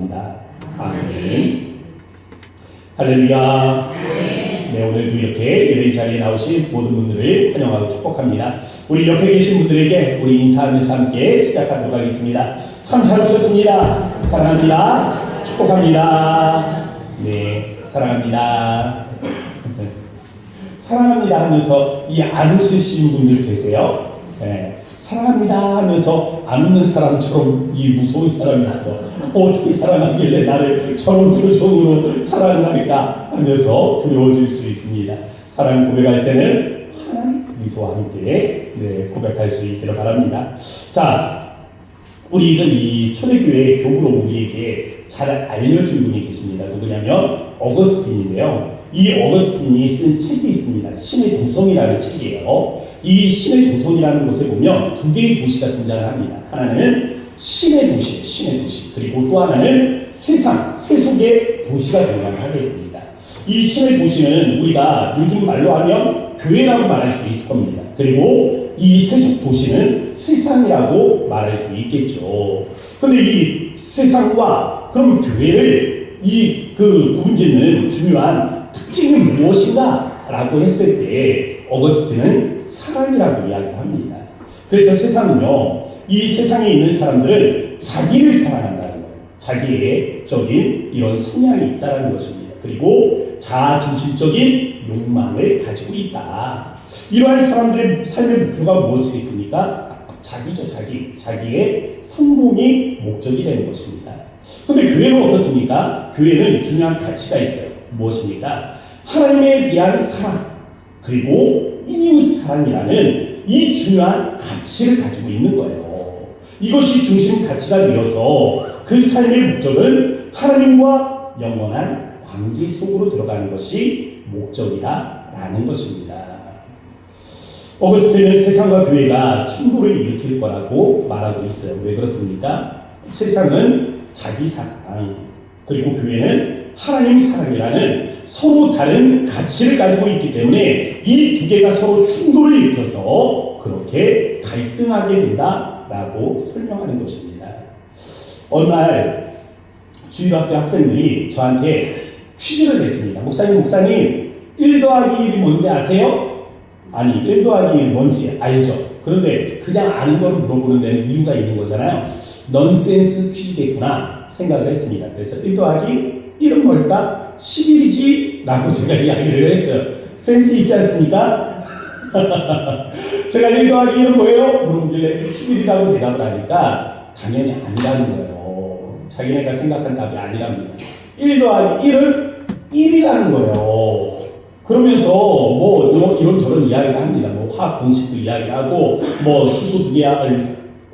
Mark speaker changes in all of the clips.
Speaker 1: 바랍니다. 아멘. 할렐루야. 네, 오늘도 이렇게 예배 자리에 나오신 모든 분들을 환영하고 축복합니다. 우리 옆에 계신 분들에게 우리 인사하면서 함께 시작하도록 하겠습니다. 참 잘 오셨습니다. 사랑합니다. 축복합니다. 네, 사랑합니다. 사랑합니다 하면서 이 안 웃으신 분들 계세요? 네, 사랑합니다 하면서 안 웃는 사람처럼 이 무서운 사람이라서 어떻게 사랑하길래 나를 저런 표정으로 사랑합니까 하면서 두려워질 수 있습니다. 사랑 고백할 때는 하나님 미소와 함께 고백할 수 있기를 바랍니다. 자, 우리는 이 초대교회 교부로 우리에게 잘 알려진 분이 계십니다. 누구냐면 어거스틴인데요. 이 어거스틴이 쓴 책이 있습니다. 신의 도성이라는 책이에요. 이 신의 도성이라는 곳에 보면 두 개의 도시가 등장을 합니다. 하나는 신의 도시, 신의 도시. 그리고 또 하나는 세상, 세속의 도시가 등장을 하게 됩니다. 이 신의 도시는 우리가 요즘 말로 하면 교회라고 말할 수 있을 겁니다. 그리고 이 세속 도시는 세상이라고 말할 수 있겠죠. 그런데 이 세상과 그럼 교회를 구분짓는 중요한 특징이 무엇인가? 라고 했을 때 어거스틴은 사랑이라고 이야기를 합니다. 그래서 세상은요, 이 세상에 있는 사람들은 자기를 사랑한다는 거예요. 자기의 적인 이런 성향이 있다는 것입니다. 그리고 자아중심적인 욕망을 가지고 있다. 이러한 사람들의 삶의 목표가 무엇이겠습니까? 자기죠, 자기의 성공이 목적이 되는 것입니다. 그런데 교회는 어떻습니까? 교회는 중요한 가치가 있어요. 무엇입니까? 하나님에 대한 사랑, 그리고 이웃 사랑이라는 이 중요한 가치를 가지고 있는 거예요. 이것이 중심 가치가 되어서 그 삶의 목적은 하나님과 영원한 관계 속으로 들어가는 것이 목적이다라는 것입니다. 어거스틴은 세상과 교회가 충돌을 일으킬 거라고 말하고 있어요. 왜 그렇습니까? 세상은 자기 사랑, 그리고 교회는 하나님 사랑이라는 서로 다른 가치를 가지고 있기 때문에 이 두 개가 서로 충돌을 일으켜서 그렇게 갈등하게 된다라고 설명하는 것입니다. 어느 날 주일학교 학생들이 저한테 퀴즈를 냈습니다. 목사님 1 더하기 1이 뭔지 아세요? 아니, 1 더하기 1이 뭔지 알죠. 그런데 그냥 아는 걸 물어보는 데는 이유가 있는 거잖아요. 넌센스 퀴즈겠구나 생각을 했습니다. 그래서 1 더하기 1은 뭘까? 11이지? 라고 제가 이야기를 했어요. 센스 있지 않습니까? 제가 1 더하기 1은 뭐예요? 물어보길래 11이라고 대답을 하니까 당연히 아니라는 거예요. 자기네가 생각한 답이 아니랍니다. 1 더하기 1은 1이라는 거예요. 그러면서 뭐 이런저런 이야기를 합니다. 뭐 화학 공식도 이야기하고 뭐 수소 두 개야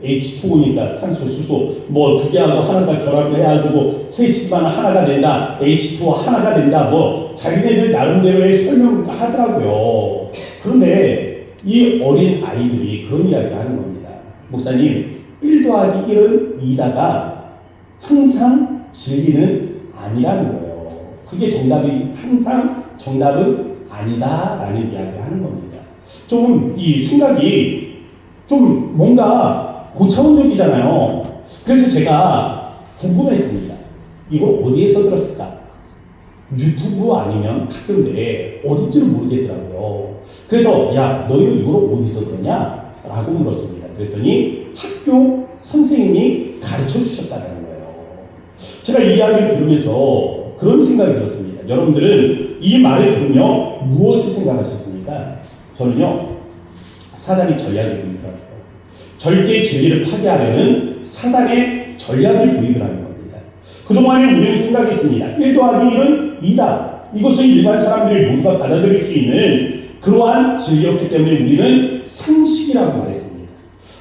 Speaker 1: H2O니까 산소, 수소 뭐 두 개하고 하나가 결합을 해가지고 셋이만 하나가 된다. H2O 하나가 된다. 뭐 자기네들 나름대로의 설명을 하더라고요. 그런데 이 어린 아이들이 그런 이야기를 하는 겁니다. 목사님, 1 더하기 1은 2다가 항상 진리는 아니라는 거예요. 그게 항상 정답은 아니다라는 이야기를 하는 겁니다. 좀 이 생각이 좀 뭔가 고차원적이잖아요. 그래서 제가 궁금했습니다. 이걸 어디에서 들었을까? 유튜브 아니면 학교인데 어딘지는 모르겠더라고요. 그래서 야, 너희는 이걸 어디서 들었냐? 라고 물었습니다. 그랬더니 학교 선생님이 가르쳐 주셨다는 거예요. 제가 이 이야기를 들으면서 그런 생각이 들었습니다. 여러분들은 이 말을 들으며 무엇을 생각하셨습니까? 저는요, 사단이 전략을 보이더라고요. 절대 진리를 파괴하려는 사단의 전략을 보이더라는 겁니다. 그동안에 우리는 생각했습니다. 1 더하기 1은 2다. 이것은 일반 사람들이 모두가 받아들일 수 있는 그러한 진리였기 때문에 우리는 상식이라고 말했습니다.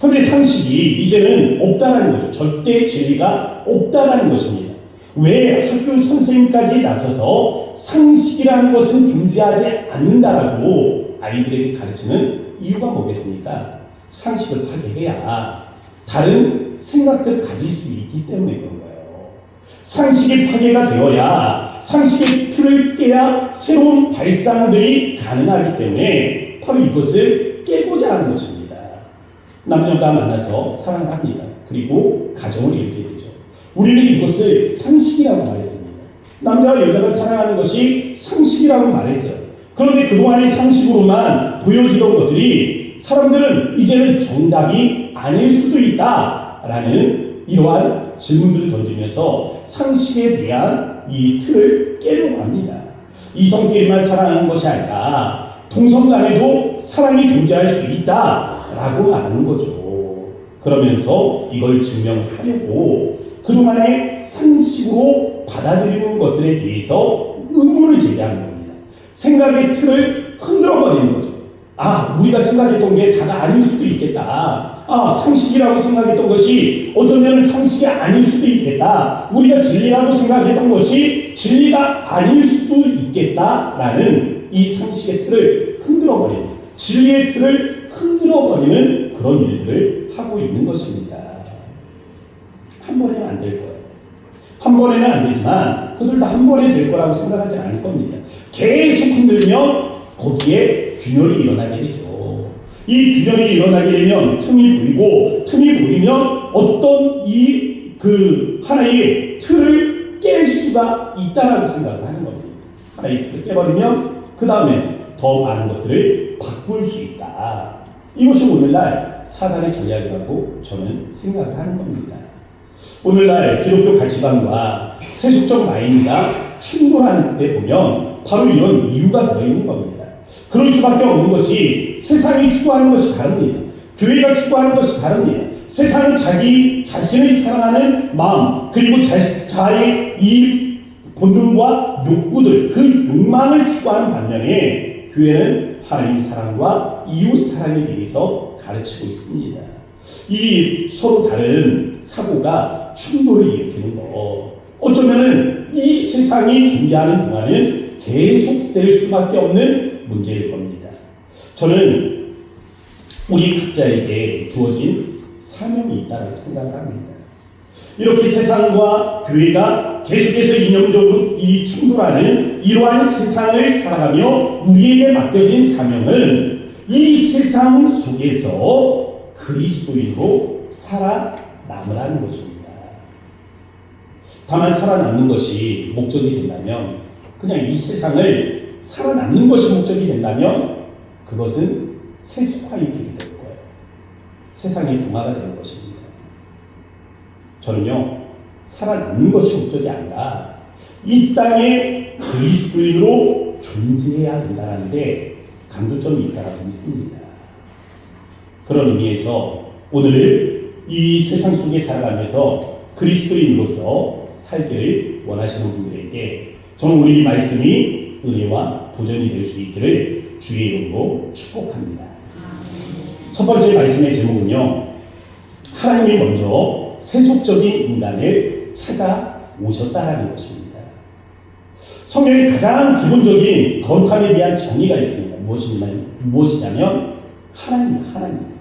Speaker 1: 그런데 상식이 이제는 없다라는 거죠. 절대 진리가 없다라는 것입니다. 왜 학교 선생님까지 나서서 상식이라는 것은 존재하지 않는다라고 아이들에게 가르치는 이유가 뭐겠습니까? 상식을 파괴해야 다른 생각들을 가질 수 있기 때문에 그런 거예요. 상식이 파괴가 되어야 상식의 틀을 깨야 새로운 발상들이 가능하기 때문에 바로 이것을 깨고자 하는 것입니다. 남녀가 만나서 사랑합니다. 그리고 가정을 이루게 되죠. 우리는 이것을 상식이라고 말했습니다. 남자와 여자가 사랑하는 것이 상식이라고 말했어요. 그런데 그동안의 상식으로만 보여지던 것들이 사람들은 이제는 정답이 아닐 수도 있다라는 이러한 질문들을 던지면서 상식에 대한 이 틀을 깨려고 합니다. 이성끼리만 사랑하는 것이 아니라 동성 간에도 사랑이 존재할 수 있다라고 말하는 거죠. 그러면서 이걸 증명하려고 그동안의 상식으로 받아들이는 것들에 대해서 의문을 제기하는 겁니다. 생각의 틀을 흔들어버리는 거죠. 우리가 생각했던 게 다가 아닐 수도 있겠다. 상식이라고 생각했던 것이 어쩌면 상식이 아닐 수도 있겠다. 우리가 진리라고 생각했던 것이 진리가 아닐 수도 있겠다라는 이 상식의 틀을 흔들어버리는, 진리의 틀을 흔들어버리는 그런 일들을 하고 있는 것입니다. 한 번에는 안 될 거예요. 한 번에는 안 되지만 그들도 한 번에 될 거라고 생각하지 않을 겁니다. 계속 흔들면 거기에 균열이 일어나게 되죠. 이 균열이 일어나게 되면 틈이 보이고, 틈이 보이면 어떤 하나의 틀을 깰 수가 있다라고 생각을 하는 겁니다. 하나의 틀을 깨버리면 그 다음에 더 많은 것들을 바꿀 수 있다. 이것이 오늘날 사단의 전략이라고 저는 생각을 하는 겁니다. 오늘날 기독교 가치관과 세속적 마인드가 충돌하는 데 보면 바로 이런 이유가 들어있는 겁니다. 그럴 수밖에 없는 것이 세상이 추구하는 것이 다릅니다. 교회가 추구하는 것이 다릅니다. 세상은 자기 자신을 사랑하는 마음, 그리고 자의 이 본능과 욕구들, 그 욕망을 추구하는 반면에 교회는 하나님 사랑과 이웃 사랑에 대해서 가르치고 있습니다. 이 서로 다른 사고가 충돌을 일으키는 거, 어쩌면은 이 세상이 존재하는 동안은 계속될 수밖에 없는 문제일 겁니다. 저는 우리 각자에게 주어진 사명이 있다고 생각을 합니다. 이렇게 세상과 교회가 계속해서 이념적으로 이 충돌하는 이러한 세상을 살아가며 우리에게 맡겨진 사명은 이 세상 속에서 그리스도인으로 살아남으라는 것입니다. 다만 살아남는 것이 목적이 된다면, 그냥 이 세상을 살아남는 것이 목적이 된다면 그것은 세속화의 길이 될 거예요. 세상의 동화가 되는 것입니다. 저는요, 살아남는 것이 목적이 아니라 이 땅에 그리스도인으로 존재해야 된다는데 강조점이 있다고 믿습니다. 그런 의미에서 오늘 이 세상 속에 살아가면서 그리스도인으로서 살기를 원하시는 분들에게 저는 오늘 이 말씀이 은혜와 보전이 될 수 있기를 주의 이름으로 축복합니다. 첫 번째 말씀의 제목은요, 하나님이 먼저 세속적인 인간을 찾아오셨다는 것입니다. 성경에 가장 기본적인 거룩함에 대한 정의가 있습니다. 무엇이냐면 하나님.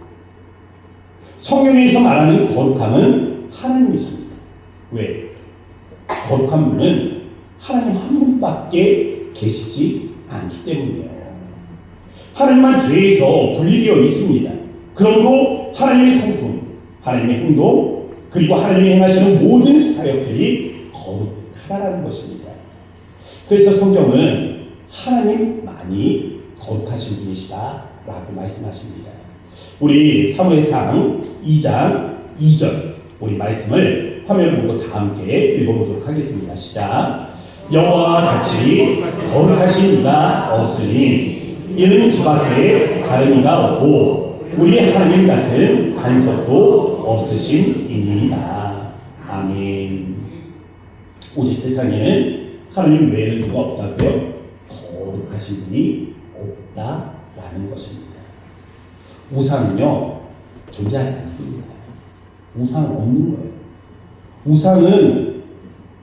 Speaker 1: 성경에서 말하는 거룩함은 하나님이십니다. 왜? 거룩한 분은 하나님 한 분밖에 계시지 않기 때문이에요. 하나님만 죄에서 분리되어 있습니다. 그러므로 하나님의 성품, 하나님의 행동, 그리고 하나님이 행하시는 모든 사역들이 거룩하다는 것입니다. 그래서 성경은 하나님만이 거룩하신 분이시다라고 말씀하십니다. 우리 사무엘상 2장 2절 우리 말씀을 화면을 보고 다 함께 읽어보도록 하겠습니다. 시작. 여호와와 같이 거룩하신 이가 없으니 이는 주밖에 다른 이가 없고 우리의 하나님 같은 반석도 없으신 이니이다. 아멘. 오직 세상에는 하나님 외에는 누가 없다고요? 거룩하신 분이 없다라는 것입니다. 우상은요, 존재하지 않습니다. 우상은 없는 거예요. 우상은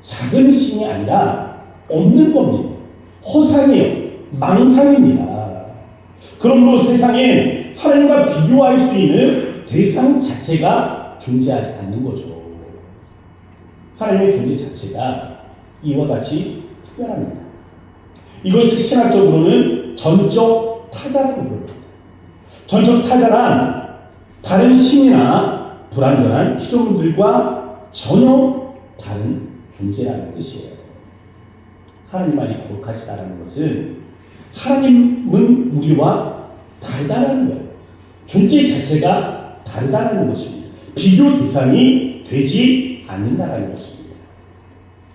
Speaker 1: 작은 신이 아니라 없는 겁니다. 허상이에요. 망상입니다. 그러므로 세상에 하나님과 비교할 수 있는 대상 자체가 존재하지 않는 거죠. 하나님의 존재 자체가 이와 같이 특별합니다. 이것을 신학적으로는 전적 타자라고 부릅니다. 전적 타자란 다른 신이나 불완전한 피조물들과 전혀 다른 존재라는 뜻이에요. 하나님만이 거룩하시다는 것은 하나님은 우리와 다르다는 거예요. 존재 자체가 다르다는 것입니다. 비교 대상이 되지 않는다는 것입니다.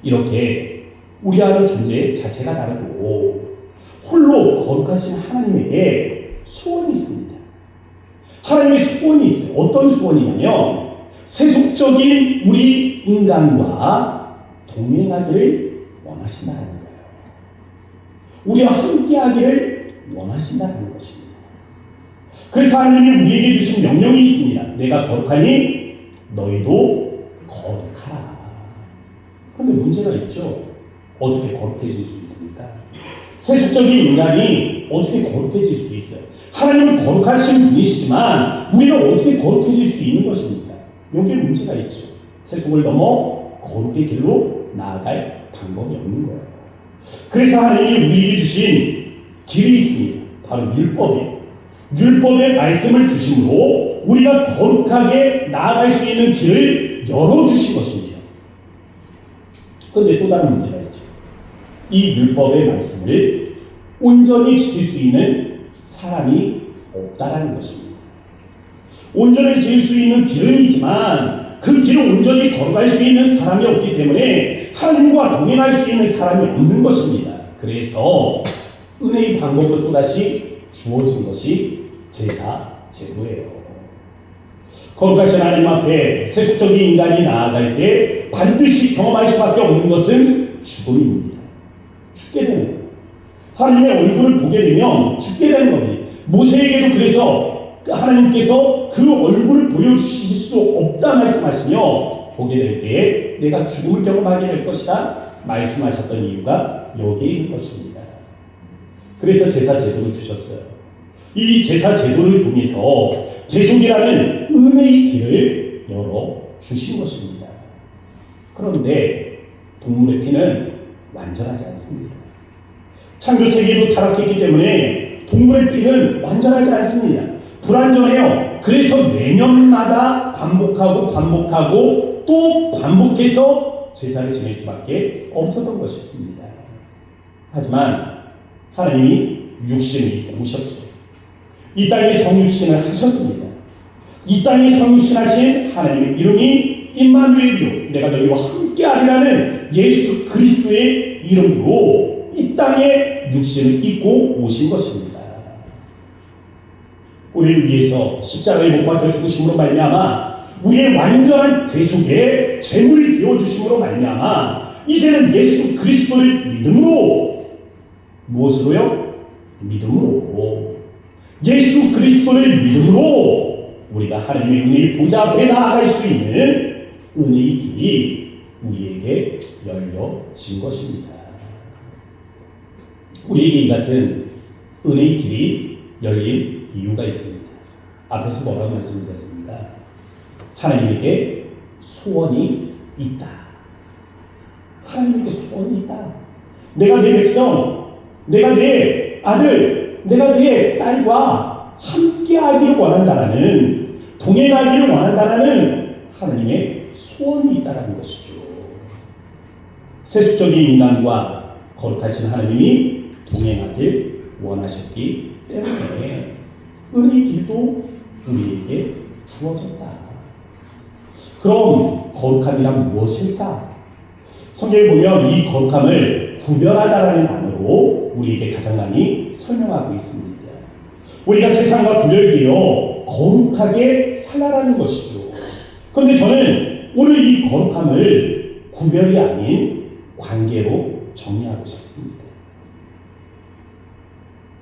Speaker 1: 이렇게 우리와는 존재 자체가 다르고 홀로 거룩하신 하나님에게 소원이 있습니다. 하나님의 소원이 있어요. 어떤 소원이냐면 세속적인 우리 인간과 동행하기를 원하신다는 거예요. 우리와 함께하기를 원하신다는 것입니다. 그래서 하나님이 우리에게 주신 명령이 있습니다. 내가 거룩하니 너희도 거룩하라. 그런데 문제가 있죠. 어떻게 거룩해질 수 있습니까? 세속적인 인간이 어떻게 거룩해질 수 있어요? 하나님은 거룩하신 분이시지만 우리는 어떻게 거룩해질 수 있는 것입니까? 여기에 문제가 있죠. 세속을 넘어 거룩의 길로 나아갈 방법이 없는 거예요. 그래서 하나님이 우리에게 주신 길이 있습니다. 바로 율법이에요. 율법의 말씀을 주심으로 우리가 거룩하게 나아갈 수 있는 길을 열어주신 것입니다. 그런데 또 다른 문제가 있죠. 이 율법의 말씀을 온전히 지킬 수 있는 사람이 없다라는 것입니다. 온전히 지킬 수 있는 길은 있지만 그 길을 온전히 걸어갈 수 있는 사람이 없기 때문에 하나님과 동행할 수 있는 사람이 없는 것입니다. 그래서 은혜의 방법으로 또다시 주어진 것이 제사, 제도예요. 거룩하신 하나님 앞에 세속적인 인간이 나아갈 때 반드시 경험할 수밖에 없는 것은 죽음입니다. 죽게 되는 거예요. 하나님의 얼굴을 보게 되면 죽게 되는 겁니다. 모세에게도 그래서 하나님께서 그 얼굴을 보여주실 수 없다 말씀하시며 보게 될 때에 내가 죽음을 경험하게 될 것이다 말씀하셨던 이유가 여기에 있는 것입니다. 그래서 제사 제도를 주셨어요. 이 제사 제도를 통해서 계속이라는 은혜의 길을 열어주신 것입니다. 그런데 동물의 피는 완전하지 않습니다. 창조세계도 타락했기 때문에 동물의 피는 완전하지 않습니다. 불완전해요. 그래서 매년마다 반복하고 또 반복해서 제사를 지낼 수밖에 없었던 것입니다. 하지만 하나님이 육신을 입고 오셨죠. 이 땅에 성육신을 하셨습니다. 이 땅에 성육신하신 하나님의 이름이 임마누엘이요 내가 너희와 함께하리라는 예수 그리스도의 이름으로 이 땅에 육신을 입고 오신 것입니다. 우리를 위해서 십자가에 못 박혀 죽으심으로 말미암아 우리의 완전한 대속의 제물이 되어주심으로 말미암아 이제는 예수 그리스도를 믿음으로 무엇으로요? 믿음으로 예수 그리스도를 믿음으로 우리가 하나님의 은혜의 보좌 앞에 나아갈 수 있는 은혜의 길이 우리에게 열려진 것입니다. 우리에게 이 같은 은혜의 길이 열린 이유가 있습니다. 앞에서 뭐라고 말씀드렸습니까? 하나님에게 소원이 있다. 하나님에게 소원이 있다. 내가 내 백성, 내가 내 아들, 내가 내 딸과 함께하기를 원한다라는, 동행하기를 원한다라는 하나님의 소원이 있다는 것이죠. 세속적인 인간과 거룩하신 하나님이 동행하길 원하셨기 때문에 은혜의 길도 우리에게 주어졌다. 그럼 거룩함이란 무엇일까? 성경에 보면 이 거룩함을 구별하다라는 단어로 우리에게 가장 많이 설명하고 있습니다. 우리가 세상과 구별되어 거룩하게 살아라는 것이죠. 그런데 저는 오늘 이 거룩함을 구별이 아닌 관계로 정리하고 싶습니다.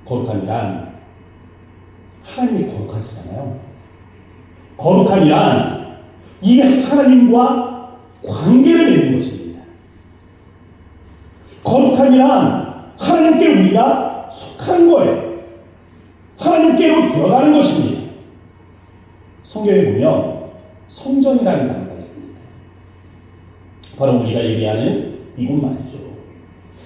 Speaker 1: 거룩함이란 하나님이 거룩하시잖아요. 거룩함이란 이 하나님과 관계를 맺는 것입니다. 거룩함이란 하나님께 우리가 속한 거예요. 하나님께로 들어가는 것입니다. 성경에 보면 성전이라는 단어가 있습니다. 바로 우리가 얘기하는 이곳 말이죠.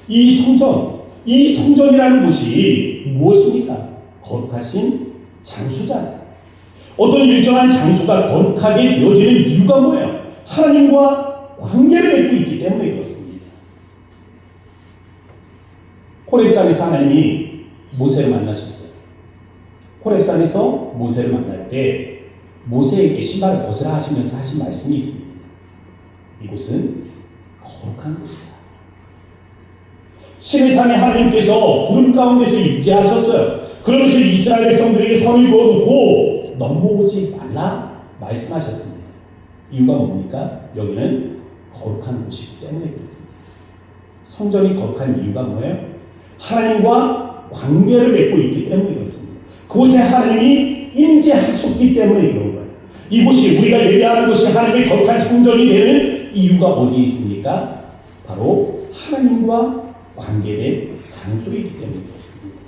Speaker 1: 이 성전이라는 곳이 무엇입니까? 거룩하신 장소잖아요. 어떤 일정한 장소가 거룩하게 되어지는 이유가 뭐예요? 하나님과 관계를 맺고 있기 때문에 그렇습니다. 호렙산에서 하나님이 모세를 만나셨어요. 호렙산에서 모세를 만날 때 모세에게 신발을 벗으라 하시면서 하신 말씀이 있습니다. 이곳은 거룩한 곳이다. 시내산에 하나님께서 구름 가운데서 있게 하셨어요. 그러면서 이스라엘 백성들에게 선을 그어놓고 넘어오지 말라 말씀하셨습니다. 이유가 뭡니까? 여기는 거룩한 곳이기 때문에 그렇습니다. 성전이 거룩한 이유가 뭐예요? 하나님과 관계를 맺고 있기 때문에 그렇습니다. 그곳에 하나님이 임재하셨기 때문에 그런 거예요. 이곳이 우리가 예배하는 것이 하나님의 거룩한 성전이 되는 이유가 어디에 있습니까? 바로 하나님과 관계된 장소이기 때문에 그렇습니다.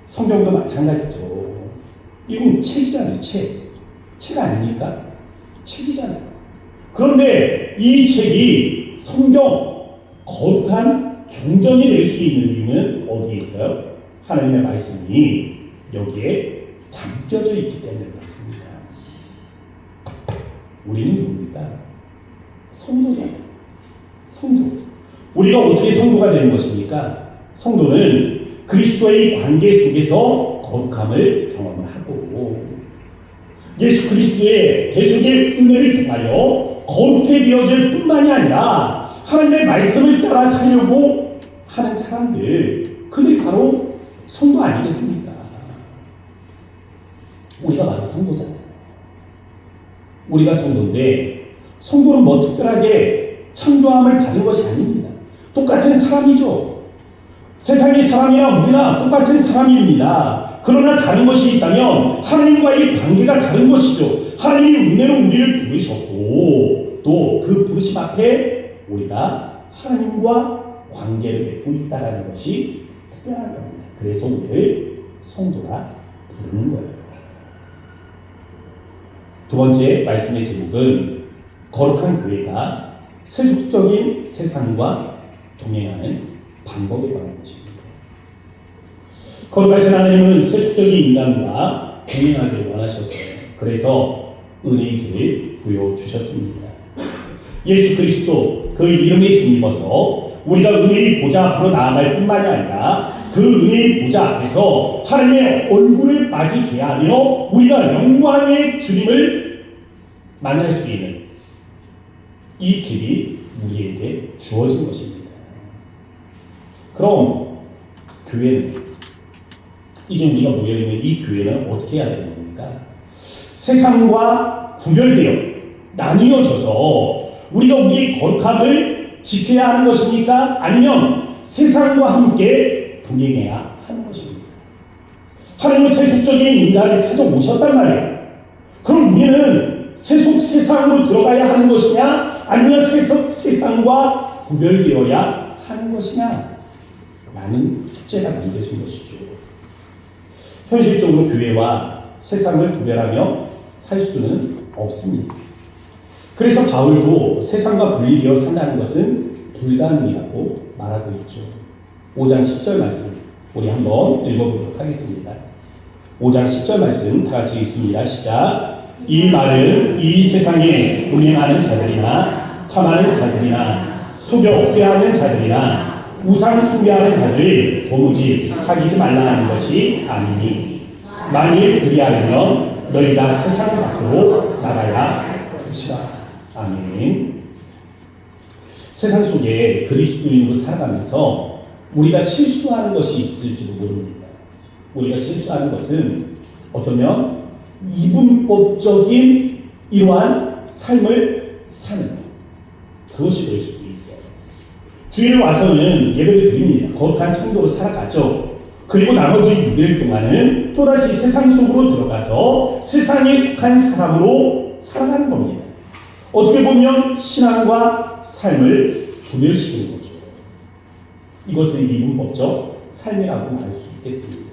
Speaker 1: 성경도 마찬가지죠. 이건 책이잖아요. 책 아닙니까? 책이잖아요. 그런데 이 책이 성경 거룩한 경전이 될 수 있는 이유는 어디에 있어요? 하나님의 말씀이 여기에 담겨져 있기 때문에 그렇습니다. 우리는 누굽니까? 성도잖아요. 성도. 우리가 어떻게 성도가 되는 것입니까? 성도는 그리스도의 관계 속에서 거룩함을 경험을 하고 예수 그리스도의 대속의 은혜를 통하여 거룩해 되어질 뿐만이 아니라 하나님의 말씀을 따라 살려고 하는 사람들, 그들이 바로 성도 아니겠습니까? 우리가 바로 성도잖아요. 우리가 성도인데 성도는 뭐 특별하게 창조함을 받은 것이 아닙니다. 똑같은 사람이죠. 세상의 사람이랑 우리랑 똑같은 사람입니다. 그러나 다른 것이 있다면 하나님과의 관계가 다른 것이죠. 하나님이 은혜로 우리를 부르셨고 또 그 부르심 앞에 우리가 하나님과 관계를 맺고 있다는 것이 특별한 겁니다. 그래서 우리를 성도라 부르는 거예요. 두 번째 말씀의 제목은 거룩한 교회가 세속적인 세상과 동행하는 방법에 관한 것입니다. 거룩하신 하나님은 세속적인 인간과 동행하기를 원하셨어요. 그래서 은혜의 길을 보여주셨습니다. 예수 그리스도 그 이름에 힘입어서 우리가 은혜의 보좌 앞으로 나아갈 뿐만이 아니라 그 은혜의 보좌 앞에서 하나님의 얼굴을 맞이케 하며 우리가 영광의 주님을 만날 수 있는 이 길이 우리에게 주어진 것입니다. 그럼 교회는, 이제 우리가 모여있는 이 교회는 어떻게 해야 되는 겁니까? 세상과 구별되어 나뉘어져서 우리가 우리의 거룩함을 지켜야 하는 것입니까? 아니면 세상과 함께 동행해야 하는 것입니까? 하나님은 세속적인 인간을 찾아오셨단 말이에요. 그럼 우리는 세상으로 들어가야 하는 것이냐? 아니면 세상과 구별되어야 하는 것이냐? 라는 숙제가 남겨진 것이죠. 현실적으로 교회와 세상을 구별하며 살 수는 없습니다. 그래서 바울도 세상과 분리되어 산다는 것은 불가능이라고 말하고 있죠. 5장 10절 말씀 우리 한번 읽어보도록 하겠습니다. 5장 10절 말씀 다 같이 읽습니다. 시작. 이 말은 이 세상에 운행하는 자들이나 탐하는 자들이나 속여 꾀하는 자들이나 우상 숭배하는 자들을 도무지 사귀지 말라 하는 것이 아니니 만일 그리하려면 너희가 세상 밖으로 나가야 할 것이다. 아멘. 세상 속에 그리스도인으로 살아가면서 우리가 실수하는 것이 있을지도 모릅니다. 우리가 실수하는 것은 어쩌면 이분법적인 이러한 삶을 사는 것, 그것이 될 수도 있어요. 주일 와서는 예배를 드립니다. 거룩한 성도로 살아가죠. 그리고 나머지 6일 동안은 또다시 세상 속으로 들어가서 세상에 속한 사람으로 살아가는 겁니다. 어떻게 보면 신앙과 삶을 구별시키는 거죠. 이것을 이분법적 삶이라고 할 수 있겠습니다.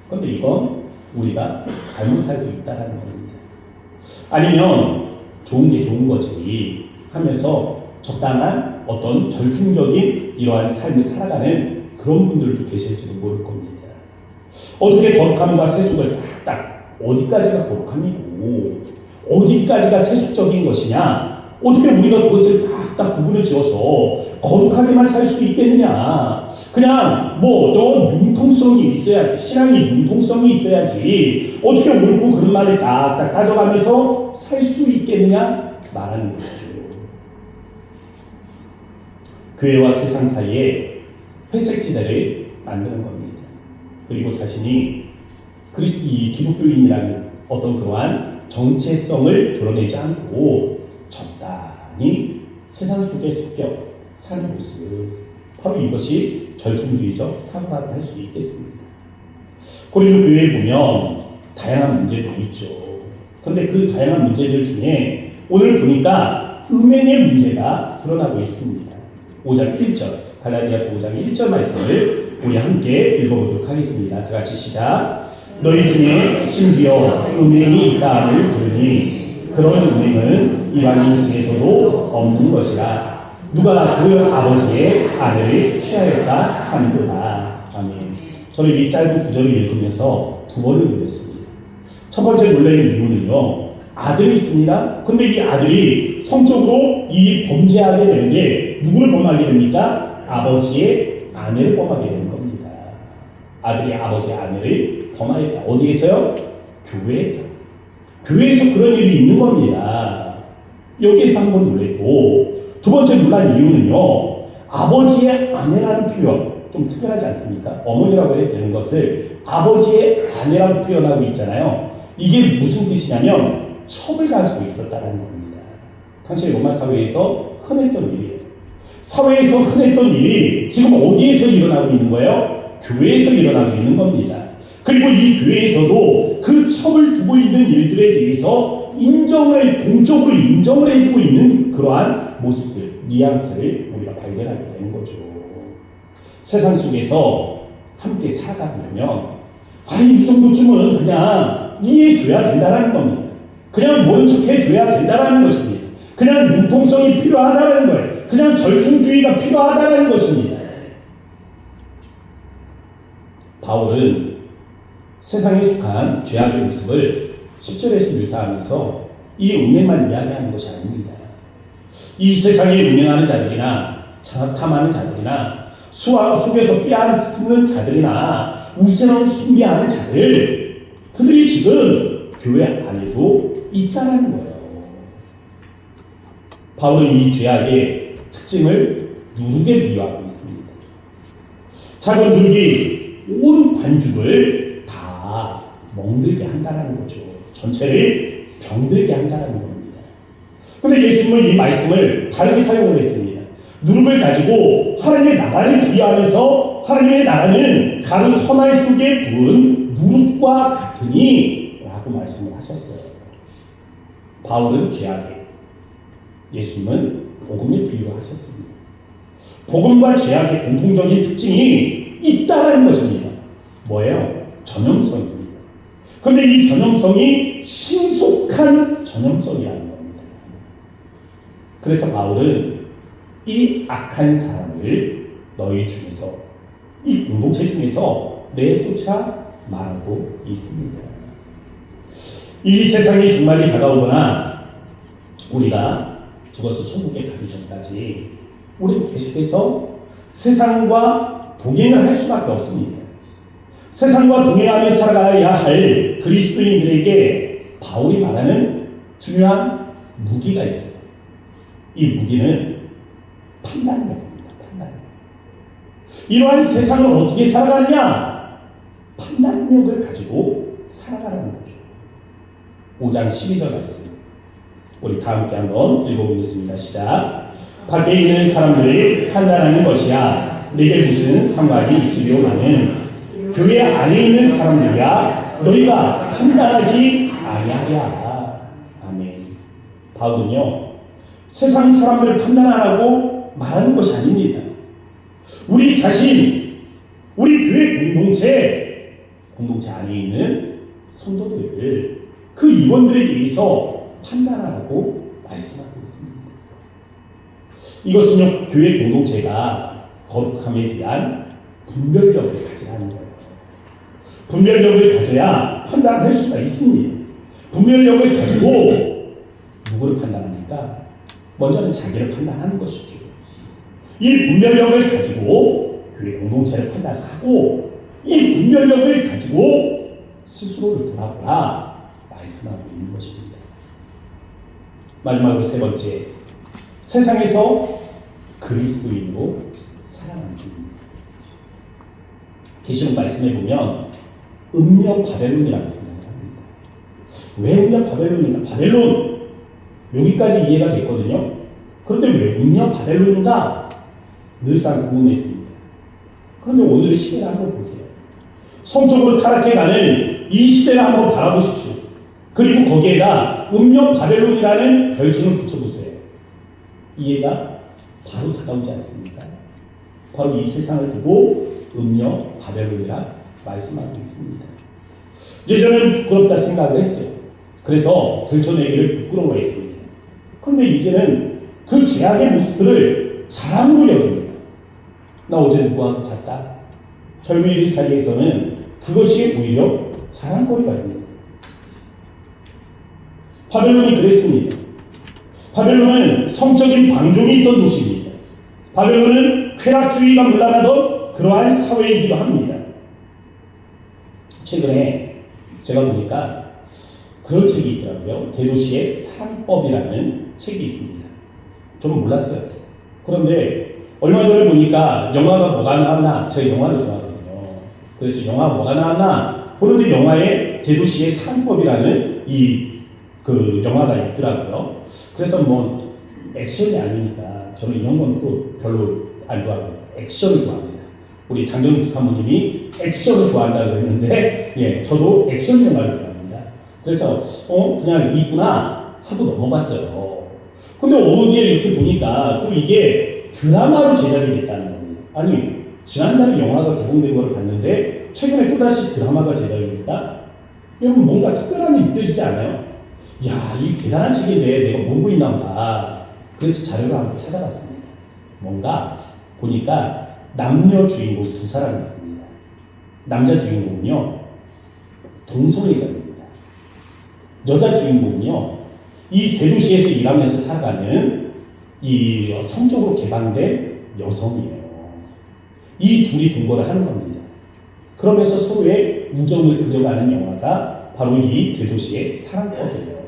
Speaker 1: 그런데 이건 우리가 잘못 살고 있다는 겁니다. 아니면 좋은 게 좋은 거지 하면서 적당한 어떤 절충적인 이러한 삶을 살아가는 그런 분들도 계실지도 모를 겁니다. 어떻게 거룩함과 세속을 딱 어디까지가 거룩함이고 어디까지가 세속적인 것이냐, 어떻게 우리가 그것을 딱 구분을 지어서 거룩하게만 살 수 있겠느냐. 그냥 너 융통성이 있어야지, 신앙이 융통성이 있어야지 어떻게 옳고 그런 말을 딱 따져가면서 살 수 있겠느냐 말하는 것이죠. 교회와 세상 사이에 회색지대를 만드는 겁니다. 그리고 자신이 이 기독교인이라는 어떤 그러한 정체성을 드러내지 않고 적당히 세상 속에 섞여 사는 모습, 바로 이것이 절충주의적 사고라고 할 수 있겠습니다. 고린도 교회에 보면 다양한 문제들이 있죠. 그런데 그 다양한 문제들 중에 오늘 보니까 음행의 문제가 드러나고 있습니다. 5장 1절, 갈라디아서 5장 1절 말씀을 우리 함께 읽어보도록 하겠습니다. 다 같이 시작. 너희 중에 심지어 음행이 있다를 들으니 그런 음행은 이방인 중에서도 없는 것이라. 누가 그 아버지의 아내를 취하였다 하는도다. 아멘. 저는 이 짧은 구절을 읽으면서 두 번을 놀랐습니다. 첫 번째 놀라는 이유는요, 아들이 있습니다. 근데 이 아들이 성적으로 이 범죄하게 되는데 누구를 범하게 됩니까? 아버지의 아내를 범하게 되는 겁니다. 아들이 아버지의 아내를 범하게 됩니다. 어디에서요? 교회에서. 교회에서 그런 일이 있는 겁니다. 여기에서 한번 놀랬고, 두 번째 놀란 이유는요, 아버지의 아내라는 표현, 좀 특별하지 않습니까? 어머니라고 해야 되는 것을 아버지의 아내라고 표현하고 있잖아요. 이게 무슨 뜻이냐면 첩을 가지고 있었다는 겁니다. 당시 로마 사회에서 흔했던 일이에요. 사회에서 흔했던 일이 지금 어디에서 일어나고 있는 거예요? 교회에서 일어나고 있는 겁니다. 그리고 이 교회에서도 그 첩을 두고 있는 일들에 대해서 공적으로 인정을 해주고 있는 그러한 모습들, 뉘앙스를 우리가 발견하게 되는 거죠. 세상 속에서 함께 살아가면 이 정도쯤은 그냥 이해해줘야 된다는 겁니다. 그냥 모른 척 해줘야 된다는 것입니다. 그냥 융통성이 필요하다는 거예요. 그냥 절충주의가 필요하다는 것입니다. 바울은 세상에 속한 죄악의 모습을 10절에서 묘사하면서 이 음행만 이야기하는 것이 아닙니다. 이 세상에 음행하는 자들이나 탐하는 자들이나 수와 속에서 빼앗는 자들이나 우상을 숭배하는 자들, 그들이 지금 교회 안에도 있다는 거예요. 바울은 이 죄악의 특징을 누룩에 비유하고 있습니다. 작은 누룩이 온 반죽을 다 멍들게 한다는 거죠. 전체를 병들게 한다는 겁니다. 그런데 예수님은 이 말씀을 다르게 사용을 했습니다. 누룩을 가지고 하나님의 나라를 비유하면서 하나님의 나라는 가루 선알 속에 부은 누룩과 같으니 라고 말씀을 하셨어요. 바울은 죄악에, 예수님은 복음의 비유를 하셨습니다. 복음과 죄악의 공통적인 특징이 있다는 것입니다. 뭐예요? 전형성입니다. 그런데 이 전형성이 신속한 전형성이라는 겁니다. 그래서 바울은 이 악한 사람을 너희 중에서, 이 공동체 중에서 내쫓아 말하고 있습니다. 이 세상의 종말이 다가오거나 우리가 죽어서 천국에 가기 전까지 우리는 계속해서 세상과 동행을 할 수밖에 없습니다. 세상과 동행하며 살아가야 할 그리스도인들에게 바울이 말하는 중요한 무기가 있어요. 이 무기는 판단력입니다. 판단력. 이러한 세상을 어떻게 살아가느냐? 판단력을 가지고 살아가라는 거죠. 5장 12절 말씀 우리 다 함께 한번 읽어보겠습니다. 시작. 밖에 있는 사람들을 판단하는 것이야 내게 무슨 상관이 있으려마는 교회 안에 있는 사람들이야 너희가 판단하지 아니하랴. 아멘. 바울은요, 세상 사람들을 판단 안 하고 말하는 것이 아닙니다. 우리 자신, 우리 교회 공동체 안에 있는 성도들을, 그 임원들에 대해서 판단하라고 말씀하고 있습니다. 이것은요, 교회 공동체가 거룩함에 대한 분별력을 가지라는 거예요. 분별력을 가져야 판단할 수가 있습니다. 분별력을 가지고 누구를 판단합니까? 먼저는 자기를 판단하는 것이죠. 이 분별력을 가지고 교회 공동체를 판단하고 이 분별력을 가지고 스스로를 돌아보라 말씀하고 있는 것입니다. 마지막으로 세 번째, 세상에서 그리스도인으로 살아가는 중입니다. 계시록 말씀해 보면 음녀 바벨론이라고 표현합니다. 왜 음녀 바벨론인가? 바벨론 여기까지 이해가 됐거든요. 그런데 왜 음녀 바벨론인가? 늘상 궁금했습니다. 그런데 오늘의 시대를 한번 보세요. 성적으로 타락해가는 이 시대를 한번 바라보십시오. 그리고 거기에다 음녀 바벨론이라는 별칭을 붙여보세요. 이해가 바로 다가오지 않습니까? 바로 이 세상을 보고 음녀 바벨론이라 말씀하고 있습니다. 예전에는 부끄럽다 생각을 했어요. 그래서 들춰내기를 부끄러워했습니다. 그런데 이제는 그 죄악의 모습들을 자랑으로 여깁니다. 나 어제 누구하고 잤다. 젊은이들 사이에서는 그것이 오히려 자랑거리가 됩니다. 바벨론이 그랬습니다. 바벨론은 성적인 방종이 있던 도시입니다. 바벨론은 쾌락주의가 문란하던 그러한 사회이기도 합니다. 최근에 제가 보니까 그런 책이 있더라고요. 대도시의 사랑법이라는 책이 있습니다. 저는 몰랐어요. 그런데 얼마 전에 보니까 영화가 뭐가 나왔나, 제가 영화를 좋아하거든요. 그래서 영화 뭐가 나왔나 보는데 영화에 대도시의 사랑법이라는 그 영화가 있더라고요. 그래서 뭐 액션이 아니니까 저는 이런 건 또 별로 안 좋아합니다. 액션을 좋아합니다. 우리 장정수 사모님이 액션을 좋아한다고 했는데, 예, 저도 액션 영화를 좋아합니다. 그래서 그냥 있구나 하고 넘어갔어요. 근데 어디에 이렇게 보니까 또 이게 드라마로 제작이 됐다는 겁니다. 아니, 지난달에 영화가 개봉된 걸 봤는데 최근에 또다시 드라마가 제작이 됐다? 여러분 뭔가 특별함이 느껴지지 않아요? 야, 이 대단한 책인데 내가 모르고 있나 보다. 그래서 자료를 한번 찾아봤습니다. 뭔가 보니까 남녀 주인공 두 사람이 있습니다. 남자 주인공은요, 동성애자입니다. 여자 주인공은요, 이 대도시에서 일하면서 살아가는 이 성적으로 개방된 여성이에요. 이 둘이 동거를 하는 겁니다. 그러면서 서로의 우정을 그려가는 영화가 바로 이 대도시의 사랑법이에요.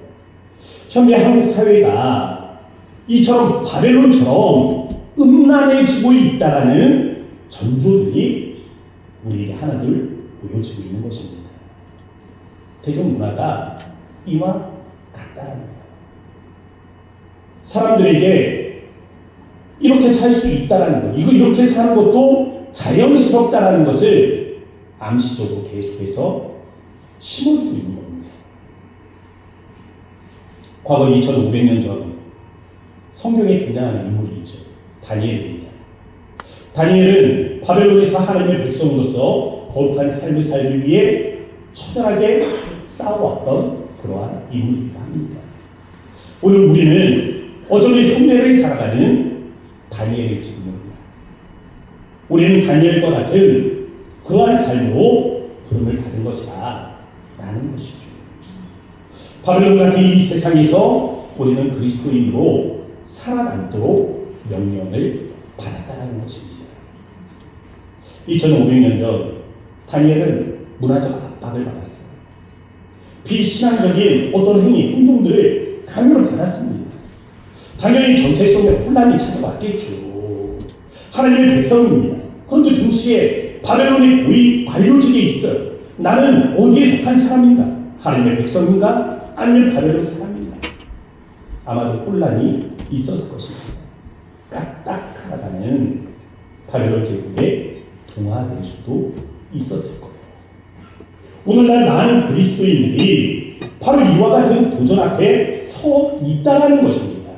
Speaker 1: 현대 한국 사회가 이처럼 바벨론처럼 음란해지고 있다라는 전조들이 우리에게 하나둘 보여주고 있는 것입니다. 대중문화가 이와 같다는 거예요. 사람들에게 이렇게 살 수 있다는 것, 이렇게 사는 것도 자연스럽다는 것을 암시적으로 계속해서 심어주고 있는 겁니다. 과거 2500년 전 성경에 등장하는 인물이 있죠. 다니엘입니다. 다니엘은 바벨론에서 하나님의 백성으로서 거룩한 삶을 살기 위해 처절하게 싸워왔던 그러한 인물이기도 합니다. 오늘 우리는 어쩌면 현대를 살아가는 다니엘일지도 모릅니다. 우리는 다니엘과 같은 그러한 삶으로 부름을 받은 것이다 라는 것이죠. 바벨론 같은 이 세상에서 우리는 그리스도인으로 살아남도록 명령을 받았다는 것입니다. 2500년 전 다니엘은 문화적 압박을 받았어요. 비신앙적인 어떤 행동들을 강요를 받았습니다. 당연히 정체성의 혼란이 찾아왔겠죠. 하나님의 백성입니다. 그런데 동시에 바벨론의 고위 관료직에 있어요. 나는 어디에 속한 사람인가? 하나님의 백성인가? 아니면 바벨론 사람인가? 아마도 혼란이 있었을 것입니다. 까딱하다가는 바벨론 제국에 동화될 수도 있었을 거예요. 오늘날 많은 그리스도인들이 바로 이와 같은 도전 앞에 서 있다는 것입니다.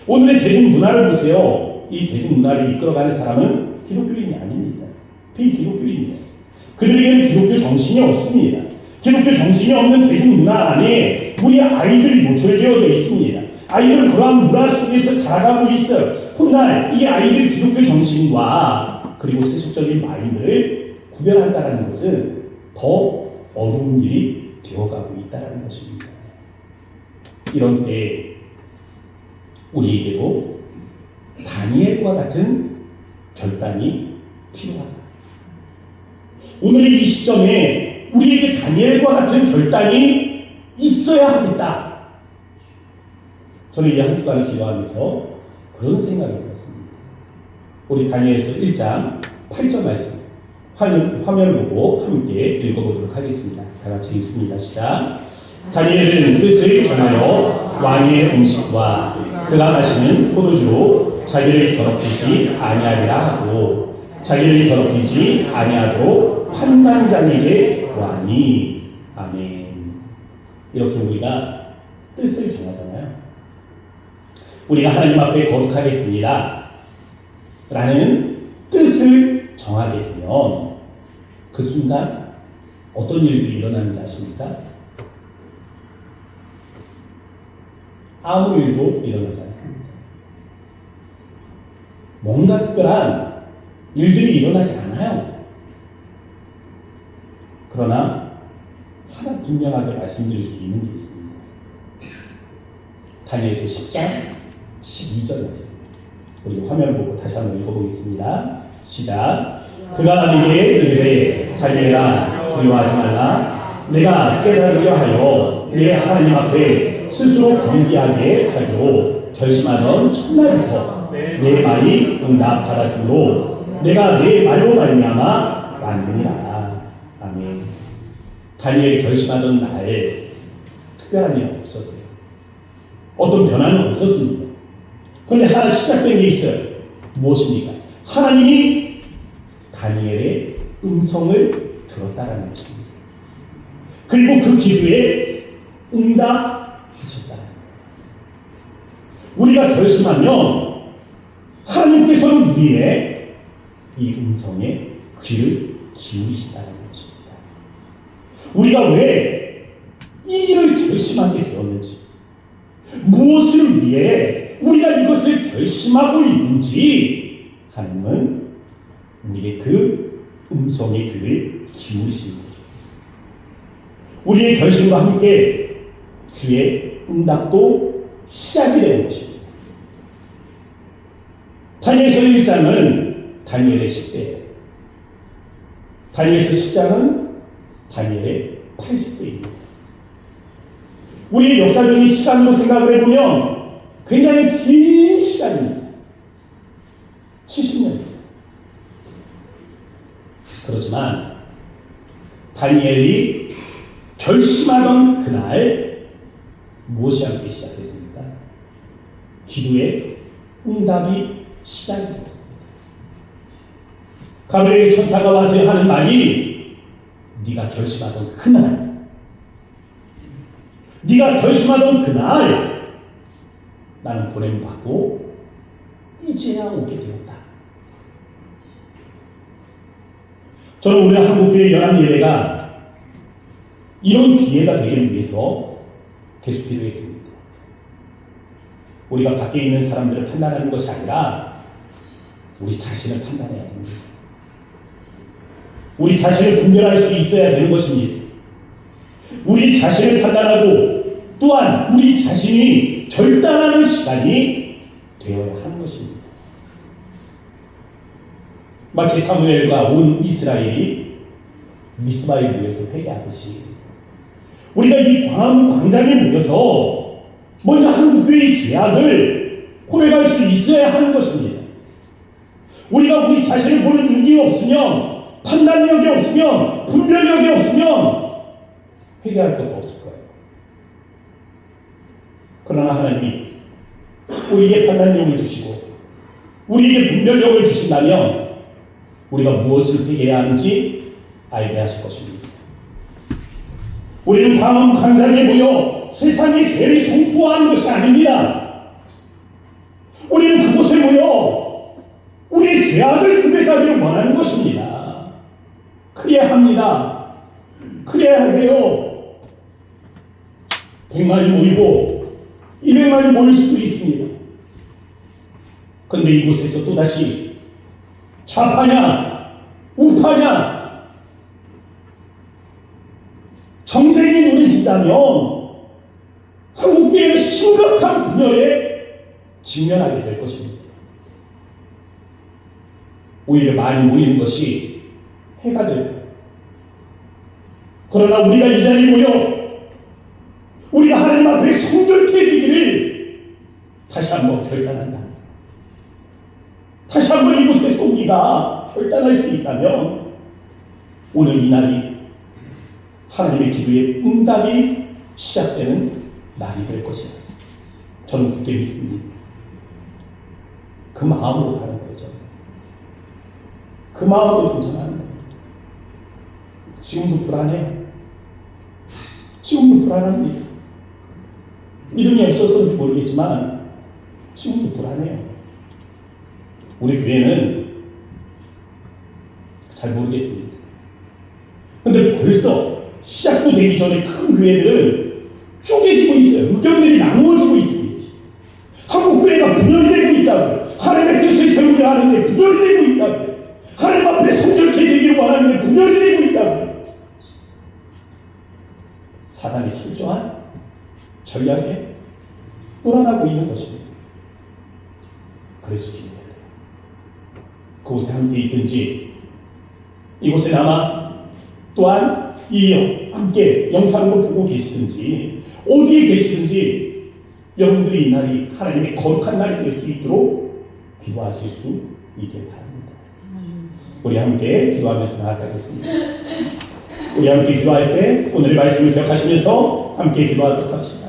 Speaker 1: 오늘의 대중문화를 보세요. 이 대중문화를 이끌어가는 사람은 기독교인이 아닙니다. 비기독교인이에요. 그들에게는 기독교 정신이 없습니다. 기독교 정신이 없는 대중문화 안에 우리 아이들이 노출되어 있습니다. 아이들은 그러한 문화 속에서 자라가고 있어요. 훗날 이 아이들 기독교 정신과 그리고 세속적인 마인드를 구별한다는 것은 더 어려운 일이 되어가고 있다는 것입니다. 이런 때 우리에게도 다니엘과 같은 결단이 필요하다. 오늘 이 시점에 우리에게 다니엘과 같은 결단이 있어야 하겠다. 저는 이 한 주간을 기도하면서 그런 생각이 들었습니다. 우리 다니엘서 1장 8절 말씀 화면을 보고 함께 읽어보도록 하겠습니다. 다 같이 읽습니다. 시작. 다니엘은 뜻을 전하여 왕의 음식과 그가 마시는 포도주 자기를 더럽히지 아니하리라 하고 자기를 더럽히지 아니하도록 판단장에게 왕이. 아멘. 이렇게 우리가 뜻을 정하잖아요. 우리가 하나님 앞에 거룩하겠습니다 라는 뜻을 정하게 되면 그 순간 어떤 일들이 일어나는지 아십니까? 아무 일도 일어나지 않습니다. 뭔가 특별한 일들이 일어나지 않아요. 그러나 하나 분명하게 말씀드릴 수 있는 게 있습니다. 다니엘서 10장 12절 말씀. 우리 화면 보고 다시 한번 읽어보겠습니다. 시작. 그가 내게 이르되 다니엘아 두려워하지 말라. 내가 깨달으려 하여 내 하나님 앞에 스스로 경비하게 하기로 결심하던 첫날부터 내 말이 응답받았으므로 내가 내 말로 말미암아 왔느니라. 아멘. 다니엘이 결심하던 날 특별한 일 없었어요. 어떤 변화는 없었습니다. 그런데 하나 시작된 게 있어요. 무엇입니까? 하나님이 다니엘의 음성을 들었다라는 것입니다. 그리고 그 기도에 응답하셨다. 우리가 결심하면 하나님께서는 우리의 이 음성에 귀를 기울이시다는 것입니다. 우리가 왜 이 일을 결심하게 되었는지, 무엇을 위해 우리가 이것을 결심하고 있는지 하나님은 우리의 그 음성의 귀를 기울이시는 거죠. 우리의 결심과 함께 주의 응답도 시작이 되는 것입니다. 다니엘서 1장은 다니엘의 10대예요. 다니엘서 10장은 다니엘의 80대입니다. 우리의 역사적인 시간으로 생각을 해보면 굉장히 긴 시간입니다. 70년. 그렇지만 다니엘이 결심하던 그날 무엇이 함께 시작했습니까? 기도의 응답이 시작이 되었습니다. 가브리엘 천사가 와서 하는 말이 네가 결심하던 그날, 네가 결심하던 그날 나는 보냄받고 이제야 오게 되었다. 저는 우리 한국교회 연합예배가 이런 기회가 되기 위해서 계속 기도했습니다. 우리가 밖에 있는 사람들을 판단하는 것이 아니라 우리 자신을 판단해야 합니다. 우리 자신을 분별할 수 있어야 되는 것입니다. 우리 자신을 판단하고 또한 우리 자신이 결단하는 시간이 되어야 하는 것입니다. 마치 사무엘과 온 이스라엘이 미스바에 모여서 회개하듯이 우리가 이 광장에 모여서 먼저 한국교회의 죄악을 고백할 수 있어야 하는 것입니다. 우리가 우리 자신을 보는 눈이 없으면, 판단력이 없으면, 분별력이 없으면 회개할 것도 없을 거예요. 그러나 하나님이 우리에게 판단력을 주시고 우리에게 분별력을 주신다면 우리가 무엇을 회개해야 하는지 알게 하실 것입니다. 우리는 광장에 모여 세상의 죄를 선포하는 것이 아닙니다. 우리는 그곳에 모여 우리의 죄악을 고백하기를 원하는 것입니다. 그래야 합니다. 그래야 해요. 100만이 모이고 200만이 모일 수도 있습니다. 그런데 이곳에서 또다시 좌파냐 우파냐 정쟁이 노래진다면 한국교회는 심각한 분열에 직면하게 될 것입니다. 오히려 많이 모이는 것이 해가 되고, 그러나 우리가 이 자리에 모여 우리가 하나님 앞에 성결케 되기를 다시 한번 결단한다. 다시 한번 이곳에서 우리가 결단할 수 있다면 오늘 이 날이 하나님의 기도의 응답이 시작되는 날이 될 것이다. 저는 굳게 믿습니다. 그 마음으로 가는 거죠. 그 마음으로 도전하는 거예요. 지금도 불안해요. 지금도 불안합니다. 믿음이 없어서인지 모르겠지만 지금도 불안해요. 우리 교회는 잘 모르겠습니다. 근데 벌써 시작도 되기 전에 큰 교회들은 쪼개지고 있어요. 의견들이 나누어지고 있습니다. 한국 교회가 분열이 되고 있다고요. 하나님의 뜻을 세우려 하는데 분열이 되고 있다고요. 하나님 앞에 성결케 되기를 원하는데 분열이 되고 있다고요. 사단이 철저한 전략에 놀아나고 있는 것입니다. 그래서 기도해야 돼요. 그곳에 함께 있든지 이곳에 남아 또한 함께 영상으로 보고 계시든지 어디에 계시든지 여러분들이 이 날이 하나님의 거룩한 날이 될 수 있도록 기도하실 수 있게 바랍니다. 우리 함께 기도하면서 나아가겠습니다. 우리 함께 기도할 때 오늘의 말씀을 기억하시면서 함께 기도하도록 합시다.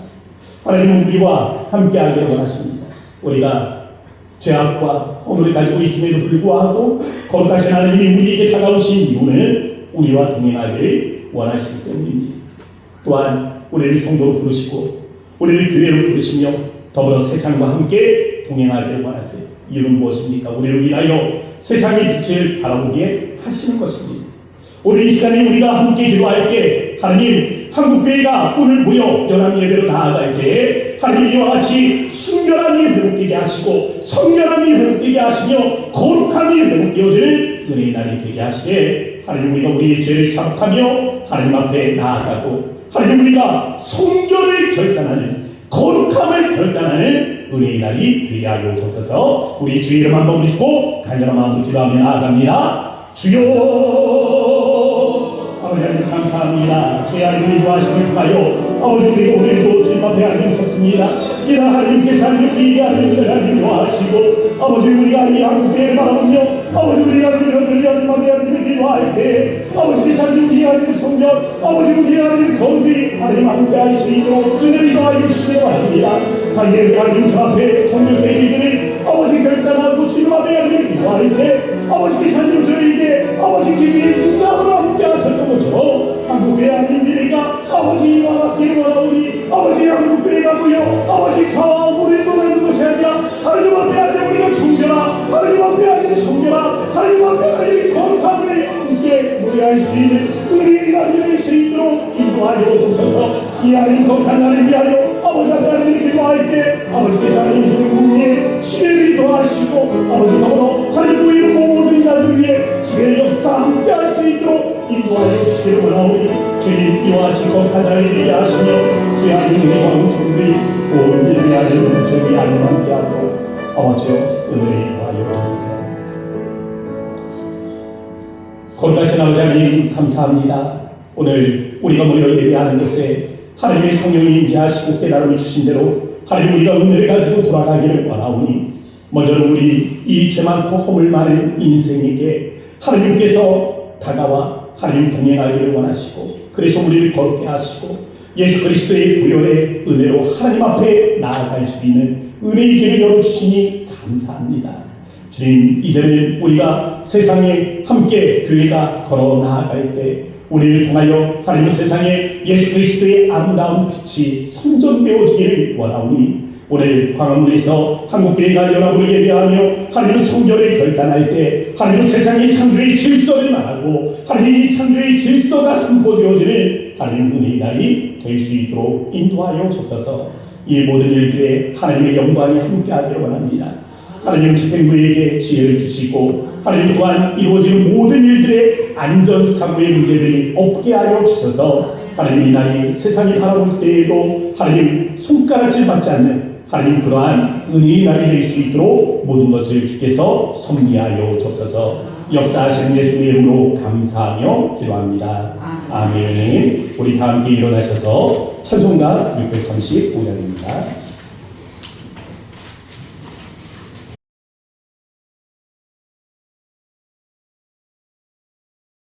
Speaker 1: 하나님은 우리와 함께 하기를 원하십니다. 우리가 죄악과 허물을 가지고 있음에도 불구하고 거룩하신 하나님이 우리에게 다가오신 이유는 우리와 동행하기를 원하시기 때문입니다. 또한 우리를 성도로 부르시고 우리를 교회로 부르시며 더불어 세상과 함께 동행하기를 원하세요. 이유는 무엇입니까? 우리를 위하여 세상의 빛을 바라보게 하시는 것입니다. 오늘 이 시간에 우리가 함께 기도할 때 하나님 한국교회가 오늘 모여 연합 예배로 나아갈 때 하나님 이와 같이 순결함이 회복되게 하시고 성결함이 회복되게 하시며 거룩함이 회복되어지는 은혜의 날이 되게 하시되 하나님 우리가 우리의 죄를 자복하며 하나님 앞에 나아가고 하나님 우리가 성결을 결단하는 거룩함을 결단하는 은혜의 날이 되게 하여 주옵소서. 우리 주 이름 한번 부르시고 간절한 마음으로 기도하며 나아갑니다. 주여 아버지 하나님 감사합니다. 주의 하나님의 도와심을 통하여 아버지 우리가 오늘도 주님 앞에 하나님 섰습니다. 이런 하나님께서 하나님을 하나님 도와하시고 아버지 우리가 이 한국교회를 바라보며 아버지 우리가 하나님을 하나님을 기도할 때 아버지 하나님 우리 하나님을 성령 아버지 우리 하나님을 거룩히 하나님 함께 할 수 있도록 은혜를 더하여 주시기 바랍니다. 하나님 하나님 그 앞에 성령되기를 아버지 결단하고 주님 앞에 하나님을 기도할 때 아버지 하나님 저희에게 아버지 기도의 응답으로 함께 하셨던 것처럼 한국교회 하나님 미래가 아버지 이와 같기를 원하오니 아버지 한국교회가 모여 아버지 저와 우리 노래하는 것이 아니라 하나님 앞에 하나님 우리가 존경하 하나님 앞에 하나님 존경하 하나님 앞에 하나님 거룩함을 함께 노래할 수 있는 은혜의 날이 될 수 있도록 인도하여 주셔서 이 하나님 거룩한 날을 위하여 아버지 앞에 하나님 기도할 때 아버지께서 하나님 주의 지혜를 더하시고 아버지 더불어 하나님 구의 모든 자들 위해 주의 역사 함께 할 수 있도록 인도하여 주시기를 원하오니 주님 이와 같이 거룩한 날을 되게 하시며 주의 하나님의 왕중들이 온 믿음의 하나님 저희 하나님 함께 하고 아버지여 은혜를 더하여 주소서. 거룩하신 아버지 하나님 감사합니다. 오늘 우리가 모여 예배하는 곳에 하나님의 성령이 임재하시고 깨달음을 주신 대로 하나님 우리가 은혜를 가지고 돌아가기를 원하오니 먼저는 우리 이 죄 많고 허물 많은 인생에게 하나님께서 다가와 하나님 동행하기를 원하시고 그래서 우리를 거룩게 하시고 예수 그리스도의 부활의 은혜로 하나님 앞에 나아갈 수 있는 은혜의 길을 열어주시니 감사합니다. 주님 이제는 우리가 세상에 함께 교회가 걸어 나아갈 때 우리를 통하여 하나님 세상에 예수 그리스도의 아름다운 빛이 선전되어지기를 원하오니 오늘 광화문에서 한국교회가 연합으로 예배하며 하나님의 성결을 결단할 때 하나님은 세상의 창조의 질서를 말하고 하나님의 창조의 질서가 선포되어지는 하나님 은혜의 날이 될 수 있도록 인도하여 주셔서 이 모든 일들에 하나님의 영광이 함께하기를 원합니다. 하나님 집행부에게 지혜를 주시고 하나님 또한 이루어지는 모든 일들의 안전사고의 문제들이 없게 하여 주셔서 하나님 이 날이 세상이 바라볼 때에도 하나님 손가락질 받지 않는 하나님 그러한 은혜의 날이 될 수 있도록 모든 것을 주께서 섭리하여 주옵소서. 역사하신 예수의 이름으로 감사하며 기도합니다. 아멘. 우리 다 함께 일어나셔서 찬송가 635장입니다.